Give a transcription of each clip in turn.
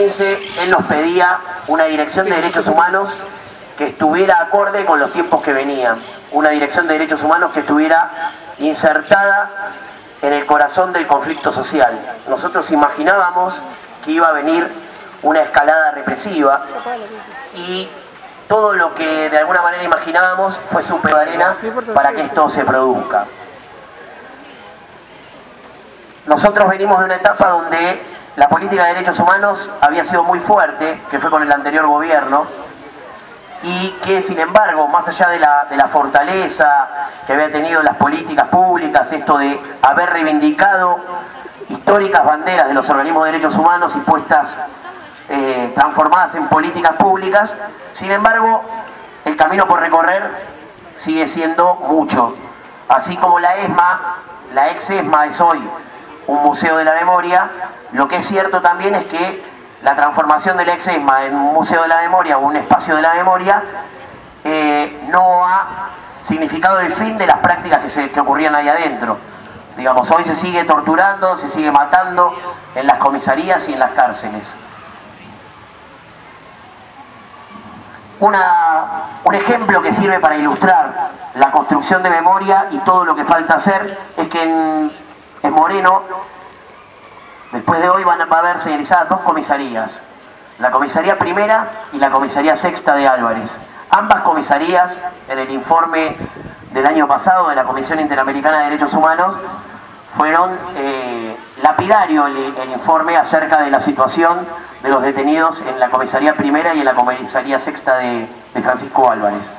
Él nos pedía una dirección de derechos humanos que estuviera acorde con los tiempos que venían, una dirección de derechos humanos que estuviera insertada en el corazón del conflicto social. Nosotros imaginábamos que iba a venir una escalada represiva y todo lo que de alguna manera imaginábamos fuese un pedo de arena para que esto se produzca. Nosotros venimos de una etapa donde la política de derechos humanos había sido muy fuerte, que fue con el anterior gobierno, y que sin embargo, más allá de la fortaleza que había tenido las políticas públicas, esto de haber reivindicado históricas banderas de los organismos de derechos humanos y puestas transformadas en políticas públicas, sin embargo, el camino por recorrer sigue siendo mucho. Así como la ESMA, la ex ESMA es hoy un museo de la memoria, lo que es cierto también es que la transformación del ex ESMA en un museo de la memoria o un espacio de la memoria no ha significado el fin de las prácticas que ocurrían ahí adentro. Digamos, hoy se sigue torturando, se sigue matando en las comisarías y en las cárceles. Un ejemplo que sirve para ilustrar la construcción de memoria y todo lo que falta hacer es que en Moreno, después de hoy va a haber señalizadas dos comisarías, la comisaría primera y la comisaría sexta de Álvarez. Ambas comisarías, en el informe del año pasado de la Comisión Interamericana de Derechos Humanos, fueron lapidario el informe acerca de la situación de los detenidos en la comisaría primera y en la comisaría sexta de Francisco Álvarez.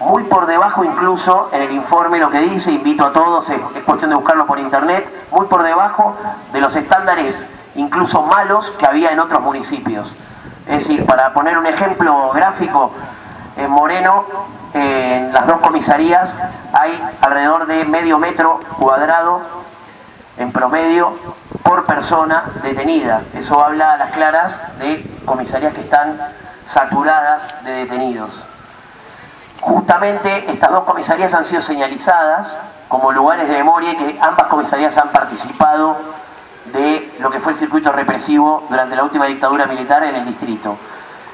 Muy por debajo incluso en el informe lo que dice, invito a todos, es cuestión de buscarlo por internet, muy por debajo de los estándares incluso malos que había en otros municipios. Es decir, para poner un ejemplo gráfico, en Moreno, en las dos comisarías, hay alrededor de medio metro cuadrado en promedio por persona detenida. Eso habla a las claras de comisarías que están saturadas de detenidos. Justamente estas dos comisarías han sido señalizadas como lugares de memoria y que ambas comisarías han participado de lo que fue el circuito represivo durante la última dictadura militar en el distrito.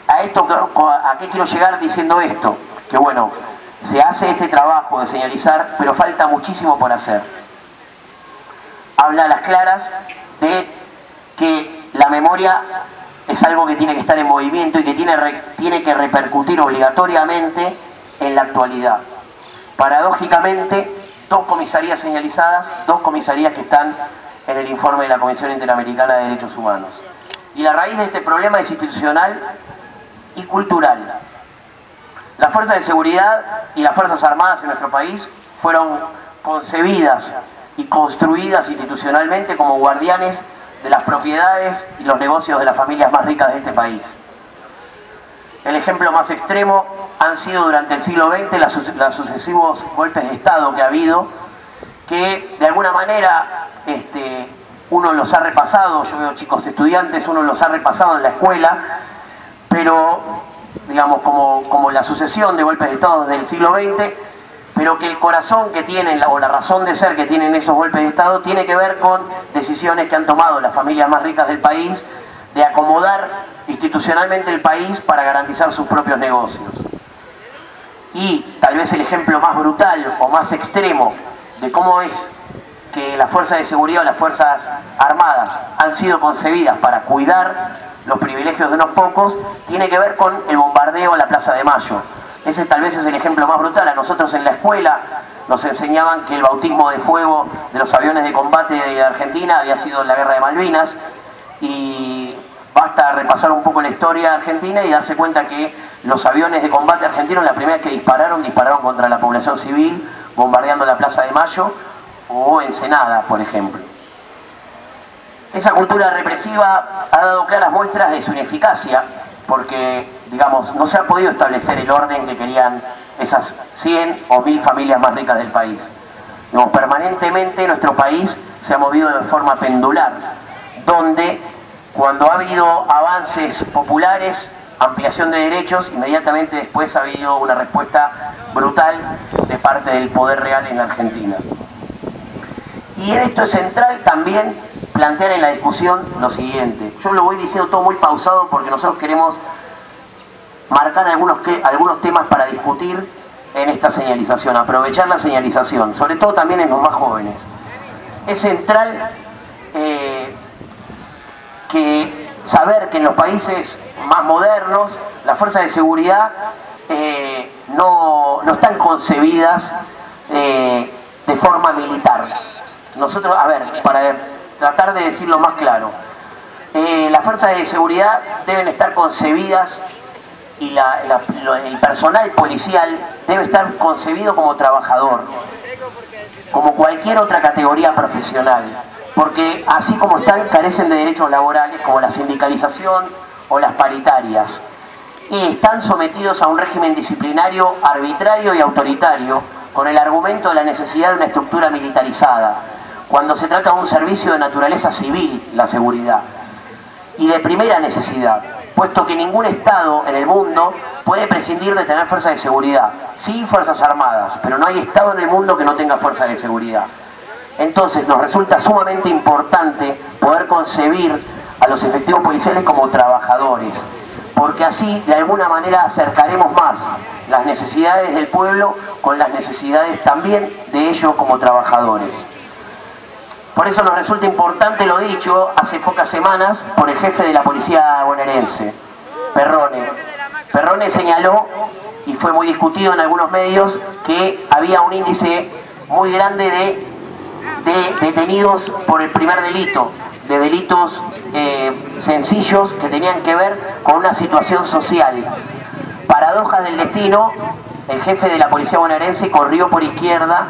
¿A qué quiero llegar diciendo esto? Que bueno, se hace este trabajo de señalizar, pero falta muchísimo por hacer. Habla a las claras de que la memoria es algo que tiene que estar en movimiento y que tiene que repercutir obligatoriamente en la actualidad. Paradójicamente, dos comisarías señalizadas, dos comisarías que están en el informe de la Comisión Interamericana de Derechos Humanos. Y la raíz de este problema es institucional y cultural. Las fuerzas de seguridad y las fuerzas armadas en nuestro país fueron concebidas y construidas institucionalmente como guardianes de las propiedades y los negocios de las familias más ricas de este país. El ejemplo más extremo han sido durante el siglo XX los sucesivos golpes de Estado que ha habido, que de alguna manera uno los ha repasado, yo veo chicos estudiantes, uno los ha repasado en la escuela, pero digamos como la sucesión de golpes de Estado desde el siglo XX, pero que el corazón que tienen, o la razón de ser que tienen esos golpes de Estado, tiene que ver con decisiones que han tomado las familias más ricas del país de acomodar institucionalmente el país para garantizar sus propios negocios. Y tal vez el ejemplo más brutal o más extremo de cómo es que las fuerzas de seguridad o las fuerzas armadas han sido concebidas para cuidar los privilegios de unos pocos, tiene que ver con el bombardeo a la Plaza de Mayo. Ese tal vez es el ejemplo más brutal. A nosotros en la escuela nos enseñaban que el bautismo de fuego de los aviones de combate de Argentina había sido en la Guerra de Malvinas, y basta repasar un poco la historia argentina y darse cuenta que los aviones de combate argentinos, la primera vez que dispararon contra la población civil, bombardeando la Plaza de Mayo o Ensenada, por ejemplo. Esa cultura represiva ha dado claras muestras de su ineficacia, porque, digamos, no se ha podido establecer el orden que querían esas 100 o 1000 familias más ricas del país. Digamos, permanentemente nuestro país se ha movido de forma pendular, donde cuando ha habido avances populares, ampliación de derechos, inmediatamente después ha habido una respuesta brutal de parte del poder real en la Argentina. Y en esto es central también plantear en la discusión lo siguiente. Yo lo voy diciendo todo muy pausado porque nosotros queremos marcar algunos temas para discutir en esta señalización, aprovechar la señalización, sobre todo también en los más jóvenes. Es central que saber que en los países más modernos las fuerzas de seguridad no están concebidas de forma militar. Nosotros, a ver, para tratar de decirlo más claro, las fuerzas de seguridad deben estar concebidas y el personal policial debe estar concebido como trabajador, como cualquier otra categoría profesional, porque así como están, carecen de derechos laborales como la sindicalización o las paritarias, y están sometidos a un régimen disciplinario arbitrario y autoritario con el argumento de la necesidad de una estructura militarizada, cuando se trata de un servicio de naturaleza civil, la seguridad, y de primera necesidad, puesto que ningún Estado en el mundo puede prescindir de tener fuerzas de seguridad. Sí, fuerzas armadas, pero no hay Estado en el mundo que no tenga fuerzas de seguridad. Entonces nos resulta sumamente importante poder concebir a los efectivos policiales como trabajadores, porque así de alguna manera acercaremos más las necesidades del pueblo con las necesidades también de ellos como trabajadores. Por eso nos resulta importante lo dicho hace pocas semanas por el jefe de la policía bonaerense, Perrone. Perrone señaló, y fue muy discutido en algunos medios, que había un índice muy grande de detenidos por el primer delito, de delitos sencillos que tenían que ver con una situación social. Paradojas del destino, el jefe de la policía bonaerense corrió por izquierda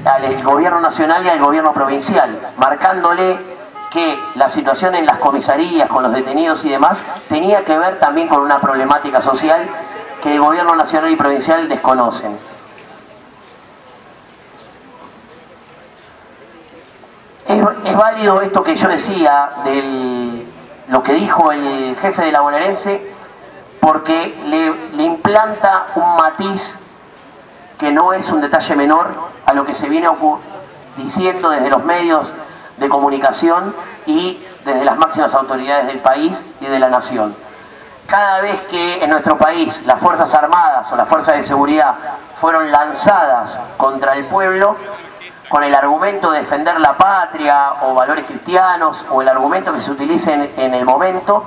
al gobierno nacional y al gobierno provincial, marcándole que la situación en las comisarías, con los detenidos y demás, tenía que ver también con una problemática social que el gobierno nacional y provincial desconocen. Es válido esto que yo decía, lo que dijo el jefe de la bonaerense, porque le implanta un matiz que no es un detalle menor a lo que se viene diciendo desde los medios de comunicación y desde las máximas autoridades del país y de la nación. Cada vez que en nuestro país las Fuerzas Armadas o las Fuerzas de Seguridad fueron lanzadas contra el pueblo, con el argumento de defender la patria o valores cristianos o el argumento que se utilice en el momento,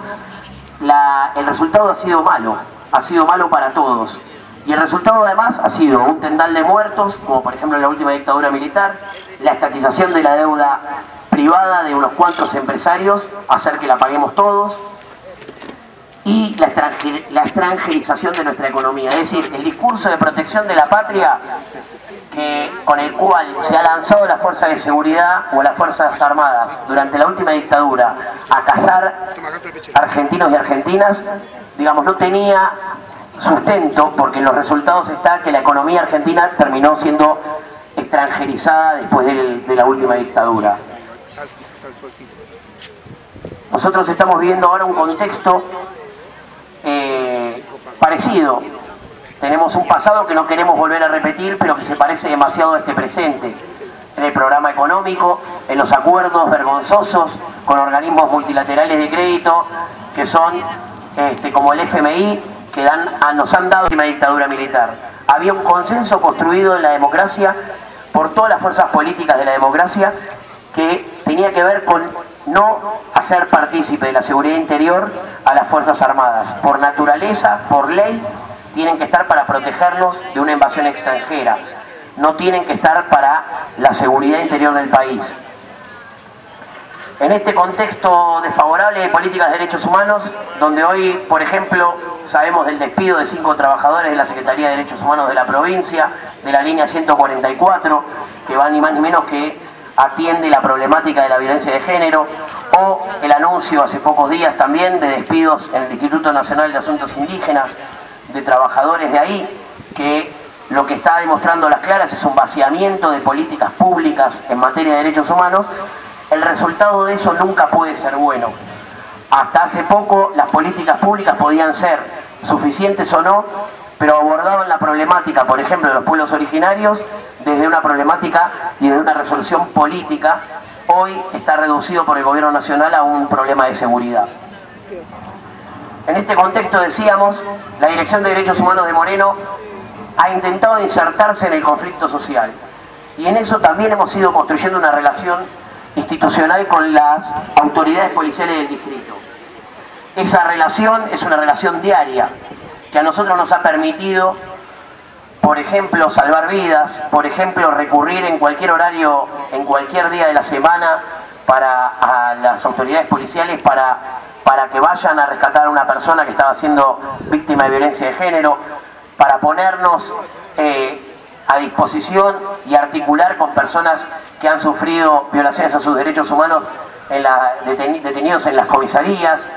el resultado ha sido malo para todos. Y el resultado además ha sido un tendal de muertos, como por ejemplo en la última dictadura militar, la estatización de la deuda privada de unos cuantos empresarios, hacer que la paguemos todos, y la extranjerización de nuestra economía. Es decir, el discurso de protección de la patria con el cual se ha lanzado la fuerza de seguridad o las Fuerzas Armadas durante la última dictadura a cazar argentinos y argentinas, digamos, no tenía sustento, porque en los resultados está que la economía argentina terminó siendo extranjerizada después de la última dictadura. Nosotros estamos viviendo ahora un contexto parecido. Tenemos un pasado que no queremos volver a repetir, pero que se parece demasiado a este presente. En el programa económico, en los acuerdos vergonzosos con organismos multilaterales de crédito, que son como el FMI, que nos han dado la dictadura militar. Había un consenso construido en la democracia por todas las fuerzas políticas de la democracia que tenía que ver con no hacer partícipe de la seguridad interior a las Fuerzas Armadas. Por naturaleza, por ley, tienen que estar para protegernos de una invasión extranjera. No tienen que estar para la seguridad interior del país. En este contexto desfavorable de políticas de derechos humanos, donde hoy, por ejemplo, sabemos del despido de 5 trabajadores de la Secretaría de Derechos Humanos de la provincia, de la línea 144, que va ni más ni menos que atiende la problemática de la violencia de género, o el anuncio hace pocos días también de despidos en el Instituto Nacional de Asuntos Indígenas, de trabajadores de ahí, que lo que está demostrando a las claras es un vaciamiento de políticas públicas en materia de derechos humanos. El resultado de eso nunca puede ser bueno. Hasta hace poco las políticas públicas podían ser suficientes o no, pero abordaban la problemática, por ejemplo, de los pueblos originarios desde una problemática y desde una resolución política, hoy está reducido por el gobierno nacional a un problema de seguridad. En este contexto, decíamos, la Dirección de Derechos Humanos de Moreno ha intentado insertarse en el conflicto social. Y en eso también hemos ido construyendo una relación institucional con las autoridades policiales del distrito. Esa relación es una relación diaria que a nosotros nos ha permitido, por ejemplo, salvar vidas, por ejemplo, recurrir en cualquier horario, en cualquier día de la semana a las autoridades policiales para que vayan a rescatar a una persona que estaba siendo víctima de violencia de género, para ponernos a disposición y articular con personas que han sufrido violaciones a sus derechos humanos detenidos en las comisarías,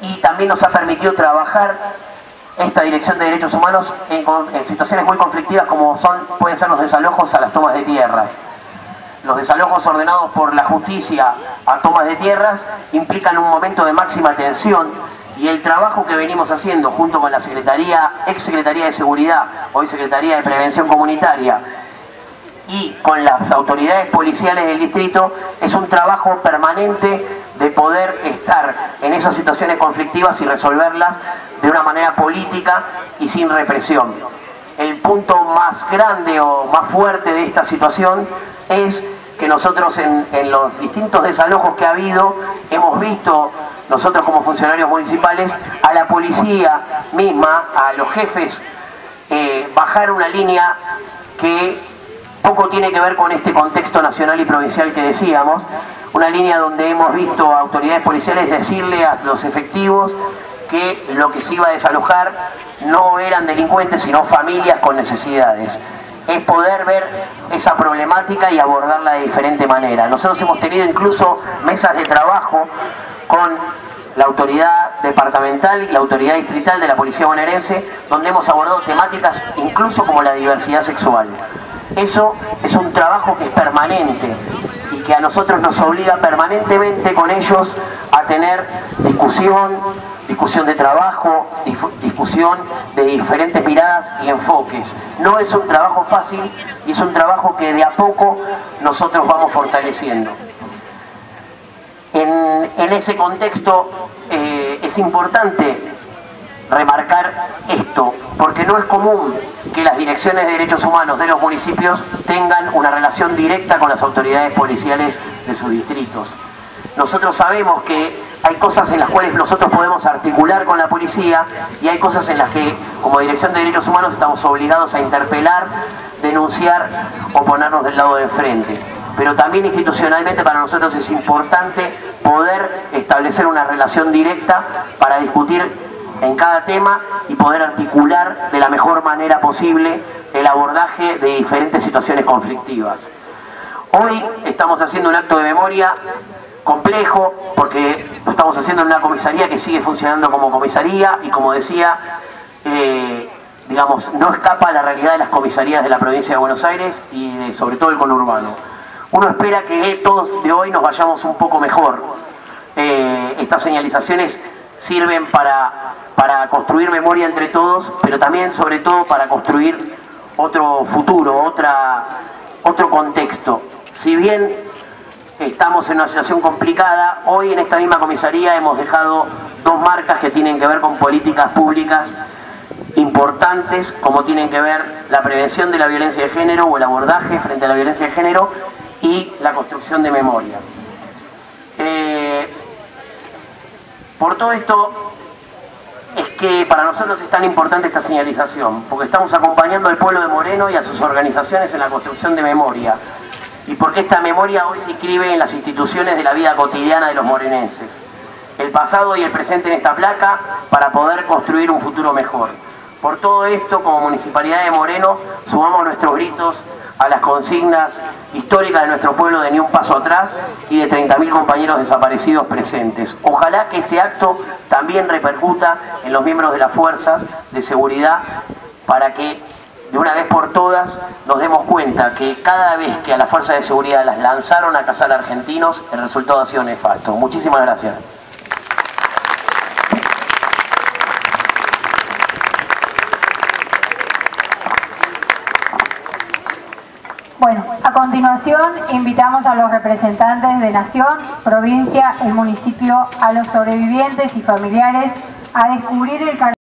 y también nos ha permitido trabajar esta Dirección de Derechos Humanos en situaciones muy conflictivas como pueden ser los desalojos a las tomas de tierras. Los desalojos ordenados por la justicia a tomas de tierras implican un momento de máxima tensión, y el trabajo que venimos haciendo junto con la ex Secretaría de Seguridad, hoy Secretaría de Prevención Comunitaria, y con las autoridades policiales del distrito, es un trabajo permanente de poder estar en esas situaciones conflictivas y resolverlas de una manera política y sin represión. El punto más grande o más fuerte de esta situación es que nosotros en los distintos desalojos que ha habido, hemos visto, nosotros como funcionarios municipales, a la policía misma, a los jefes, bajar una línea que poco tiene que ver con este contexto nacional y provincial que decíamos, una línea donde hemos visto a autoridades policiales decirle a los efectivos que lo que se iba a desalojar no eran delincuentes, sino familias con necesidades. Es poder ver esa problemática y abordarla de diferente manera. Nosotros hemos tenido incluso mesas de trabajo con la autoridad departamental y la autoridad distrital de la Policía Bonaerense, donde hemos abordado temáticas incluso como la diversidad sexual. Eso es un trabajo que es permanente y que a nosotros nos obliga permanentemente con ellos a tener discusión de trabajo, discusión de diferentes miradas y enfoques. No es un trabajo fácil y es un trabajo que de a poco nosotros vamos fortaleciendo. En ese contexto es importante remarcar esto, porque no es común que las direcciones de derechos humanos de los municipios tengan una relación directa con las autoridades policiales de sus distritos. Nosotros sabemos que hay cosas en las cuales nosotros podemos articular con la policía y hay cosas en las que, como Dirección de Derechos Humanos, estamos obligados a interpelar, denunciar o ponernos del lado de enfrente. Pero también institucionalmente para nosotros es importante poder establecer una relación directa para discutir en cada tema y poder articular de la mejor manera posible el abordaje de diferentes situaciones conflictivas. Hoy estamos haciendo un acto de memoria complejo porque lo estamos haciendo en una comisaría que sigue funcionando como comisaría y, como decía, digamos, no escapa a la realidad de las comisarías de la provincia de Buenos Aires y sobre todo el conurbano. Uno espera que todos de hoy nos vayamos un poco mejor. Estas señalizaciones sirven para construir memoria entre todos, pero también, sobre todo, para construir otro futuro, otro contexto. Si bien estamos en una situación complicada, hoy en esta misma comisaría hemos dejado dos marcas que tienen que ver con políticas públicas importantes, como tienen que ver la prevención de la violencia de género o el abordaje frente a la violencia de género y la construcción de memoria. Por todo esto es que para nosotros es tan importante esta señalización, porque estamos acompañando al pueblo de Moreno y a sus organizaciones en la construcción de memoria, y porque esta memoria hoy se inscribe en las instituciones de la vida cotidiana de los morenenses. El pasado y el presente en esta placa para poder construir un futuro mejor. Por todo esto, como Municipalidad de Moreno, sumamos nuestros gritos a las consignas históricas de nuestro pueblo de Ni un paso atrás y de 30.000 compañeros desaparecidos presentes. Ojalá que este acto también repercuta en los miembros de las fuerzas de seguridad para que de una vez por todas nos demos cuenta que cada vez que a las fuerzas de seguridad las lanzaron a cazar argentinos, el resultado ha sido nefasto. Muchísimas gracias. Bueno, a continuación invitamos a los representantes de Nación, provincia, el municipio, a los sobrevivientes y familiares a descubrir el